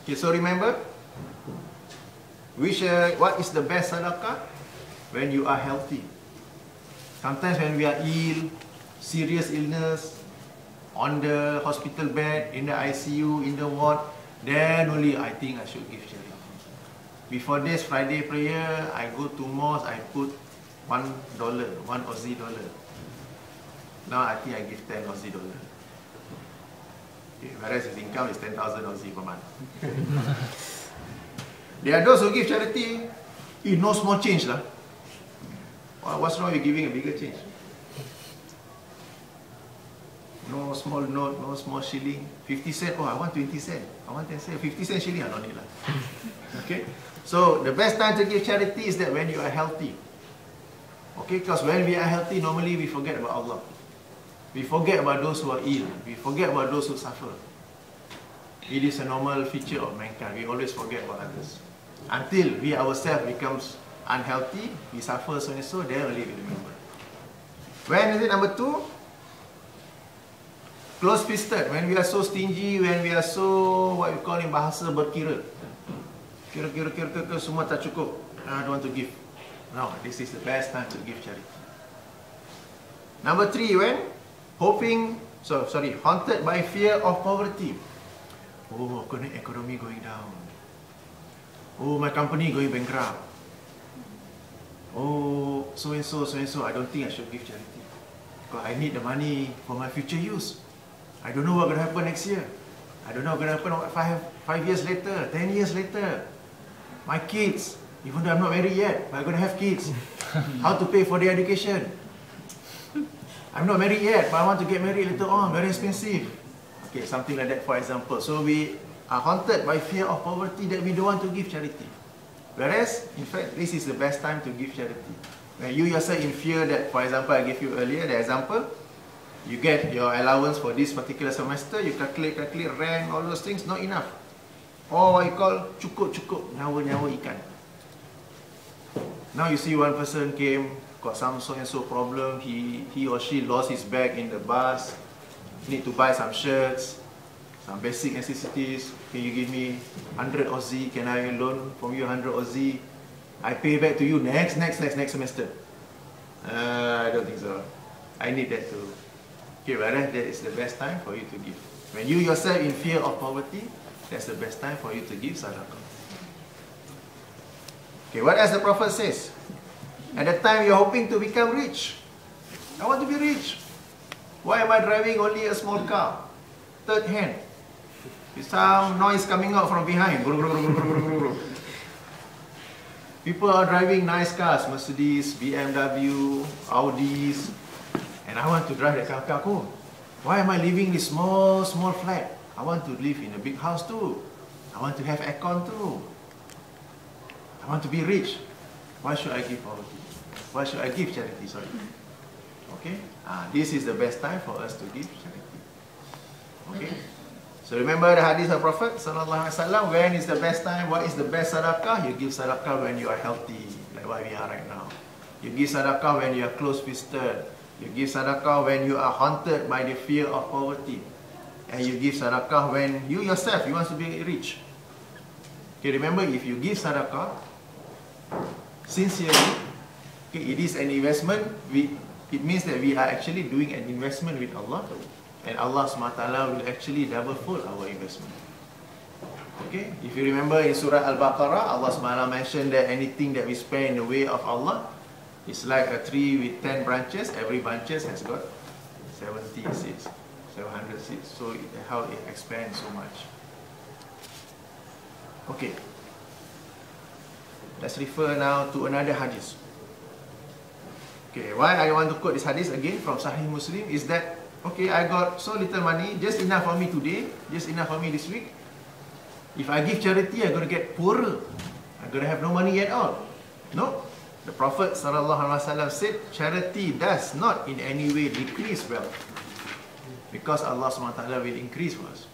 Okay, so remember, what is the best sadaqah? When you are healthy. Sometimes when we are ill, serious illness, on the hospital bed, in the ICU, in the ward, then only I think I should give charity. Before this Friday prayer, I go to mosque, I put $1, one Aussie dollar. Now I think I give 10 Aussie dollar. Okay, whereas his income is 10,000 Aussie per month. There are those who give charity, no small change lah. What's wrong with giving a bigger change? No small note, no small shilling. 50 cents, oh I want 20 cents. I want 10 cents. 50 cents shilling, I don't need lah. Okay? So the best time to give charity is that when you are healthy. Okay? Because when we are healthy, normally we forget about Allah. We forget about those who are ill. We forget about those who suffer. It is a normal feature of mankind. We always forget about others. Until we ourselves becomes unhealthy, we suffer so and so, then only we remember. When is it? Number 2? Close-fisted. When we are so stingy, when we are so, what we call in bahasa berkira. Kira, semua tak cukup. I don't want to give. No, this is the best time to give charity. Number 3, when? Haunted by fear of poverty. Oh, economy going down. Oh, my company going bankrupt. Oh, so and so, I don't think I should give charity. Because I need the money for my future use. I don't know what's going to happen next year. I don't know what's going to happen 5 years later, 10 years later. My kids, even though I'm not married yet, but I'm going to have kids. How to pay for their education? I'm not married yet, but I want to get married later on. Very expensive. Okay, something like that, for example. So we are haunted by fear of poverty that we don't want to give charity. Whereas, in fact, this is the best time to give charity. When you yourself in fear that, for example, I gave you earlier, the example, you get your allowance for this particular semester, you calculate, rent, all those things, not enough. Or what you call, cukup, nyawa ikan. Now you see one person came, got some so and so problem, he or she lost his bag in the bus, need to buy some shirts, some basic necessities. Can you give me 100 Aussie? Can I loan from you 100 Aussie? I pay back to you next semester. I don't think so. I need that too. Okay, whereas that is the best time for you to give. When you yourself in fear of poverty, that's the best time for you to give sadaqah. Okay, what else the Prophet says? At the time you're hoping to become rich. I want to be rich. Why am I driving only a small car? Third hand. With some noise coming out from behind. People are driving nice cars, Mercedes, BMW, Audis, and I want to drive that kind of car too. Why am I living this small flat? I want to live in a big house too. I want to have aircon too. I want to be rich. Why should I give poverty? Why should I give charity? Sorry. Okay? This is the best time for us to give charity. Okay? So remember the hadith of Prophet Sallallahu Alaihi Wasallam. When is the best time? What is the best sadaqah? You give sadaqah when you are healthy, like what we are right now. You give sadaqah when you are close-fisted. You give sadaqah when you are haunted by the fear of poverty. And you give sadaqah when you yourself, you want to be rich. Okay, remember, if you give sadaqah sincerely, okay, it is an investment. It means that we are actually doing an investment with Allah. And Allah SWT will actually double fold our investment. Okay, if you remember in Surah Al-Baqarah, Allah SWT mentioned that anything that we spend in the way of Allah is like a tree with 10 branches. Every branches has got 70 seeds, 700 seeds. So how it expands so much. Okay, let's refer now to another hadith. Okay, why I want to quote this hadith again from Sahih Muslim is that, okay, I got so little money, just enough for me today, just enough for me this week. If I give charity, I'm going to get poorer. I'm going to have no money at all. No. The Prophet ﷺ said, charity does not in any way decrease wealth. Because Allah SWT will increase for us.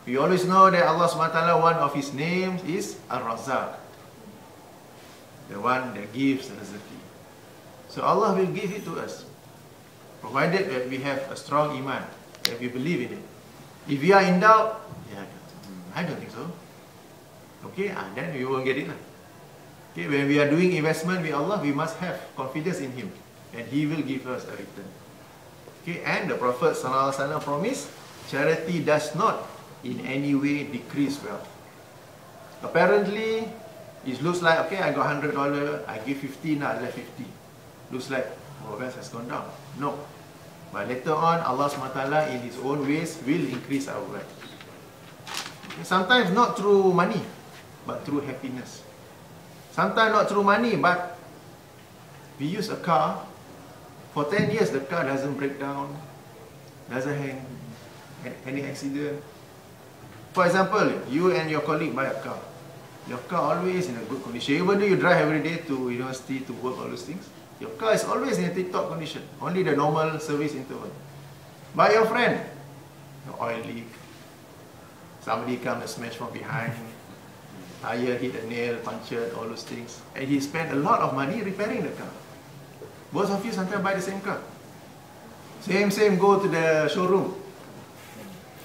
We always know that Allah SWT, one of His names is Ar-Razzaq. The one that gives rizqi. So Allah will give it to us. Provided that we have a strong iman, that we believe in it. If we are in doubt, I don't think so. Okay, then we won't get it lah. Okay, when we are doing investment with Allah, we must have confidence in Him, and He will give us a return. Okay, and the Prophet ﷺ promised, charity does not in any way decrease wealth. Apparently, it looks like, okay, I got $100, I give 50, now I left 50. Looks like our wealth has gone down. No. But later on, Allah SWT in His own ways will increase our wealth. Okay, sometimes not through money, but through happiness. Sometimes not through money, but we use a car, for 10 years the car doesn't break down, doesn't have any accident. For example, you and your colleague buy a car. Your car always in a good condition. Even though you drive every day to university, to work, all those things, your car is always in a tip-top condition. Only the normal service interval. But your friend, the oil leak, somebody come and smash from behind, tire hit a nail, punctured, all those things. And he spent a lot of money repairing the car. Both of you sometimes buy the same car. Same, go to the showroom.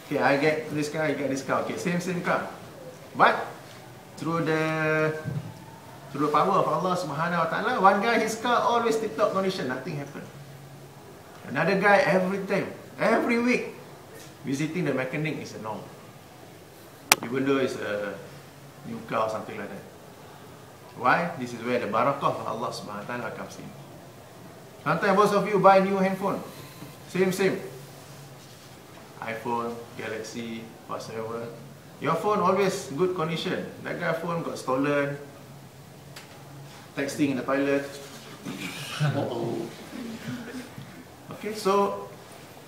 Okay, I get this car, I get this car. Okay, same car. But through the power of Allah Subhanahu Wa Taala, one guy, his car always tip-top condition, nothing happened. Another guy, every time, every week, visiting the mechanic is a norm. Even though it's a new car or something like that. Why? This is where the barakah of Allah Subhanahu Wa Taala comes in. Sometimes most of you buy new handphone. Same. iPhone, Galaxy, whatever. Your phone always good condition. That guy's phone got stolen. Texting in the toilet. Okay, so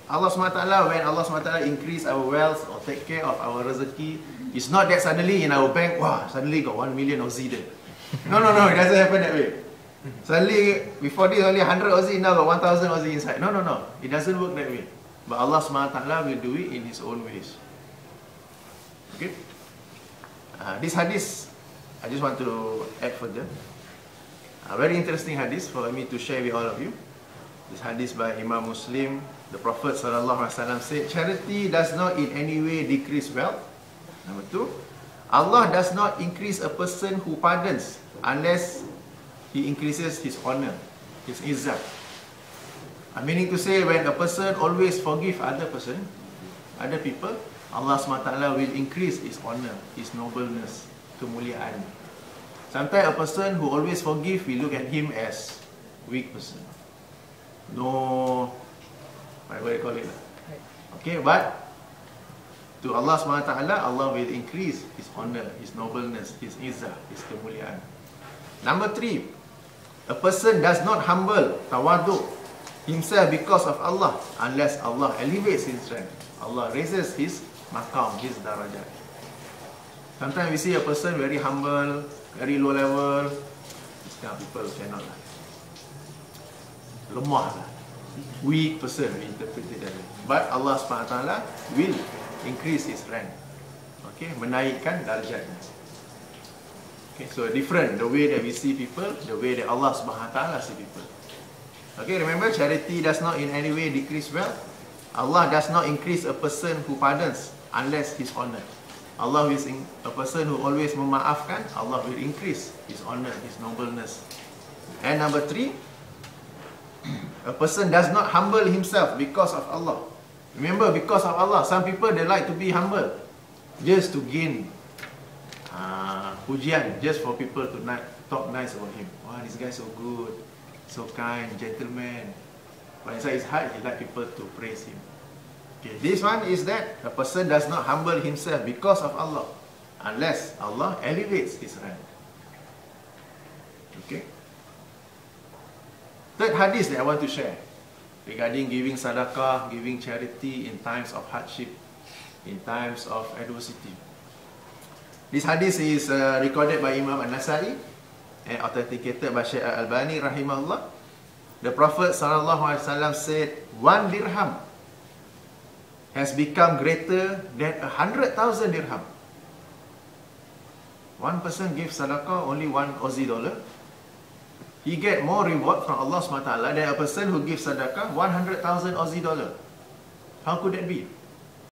Allah SWT, when Allah SWT increase our wealth or take care of our rezeki, it's not that suddenly in our bank, wow, suddenly got 1 million Aussie there. No, it doesn't happen that way. Suddenly, before this only 100 Aussie, now got 1000 Aussie inside. No, it doesn't work that way. But Allah SWT will do it in His own ways. Okay? This hadith, I just want to add further. A very interesting hadith for me to share with all of you. This hadith by Imam Muslim. The Prophet ﷺ said, charity does not in any way decrease wealth. Number 2, Allah does not increase a person who pardons unless He increases his honor, his izzah. Meaning to say, when a person always forgive other people, Allah SWT will increase his honor, his nobleness, kemuliaan. Sometimes a person who always forgive, we look at him as weak person. No, what do you call it? Okay, but to Allah SWT, Allah will increase his honor, his nobleness, his izzah, his kemuliaan. Number 3, a person does not humble, tawadu, himself because of Allah, unless Allah elevates his rank. Allah raises his maqam, his darajat. Sometimes we see a person very humble, very low level. This kind of people cannot lah. Lemah lah. Weak person, we interpret it that way. But Allah SWT will increase his rank. Okay, menaikkan darjatnya. Okay, so different the way that we see people, the way that Allah Subhanahu Wa Taala see people. Okay, remember, charity does not in any way decrease wealth. Allah does not increase a person who pardons unless His honor. Allah is a person who always memaafkan. Allah will increase his honor, his nobleness. And number 3, a person does not humble himself because of Allah. Remember, because of Allah, some people they like to be humble just to gain pujian, just for people to talk nice about him. Wow, this guy so good, so kind, gentleman. But inside his heart, he like people to praise him. Okay, this one is that a person does not humble himself because of Allah, unless Allah elevates his rank. Okay. Third hadith that I want to share regarding giving sadaqah, giving charity in times of hardship, in times of adversity. This hadith is recorded by Imam An-Nasai and authenticated by Syekh Al-Albani rahimahullah. The Prophet ﷺ said, 1 dirham has become greater than 100,000 dirham. One person gives sadaqah only 1 Aussie dollar. He get more reward from Allah SWT than a person who gives sadaqah 100,000 Aussie dollar. How could that be?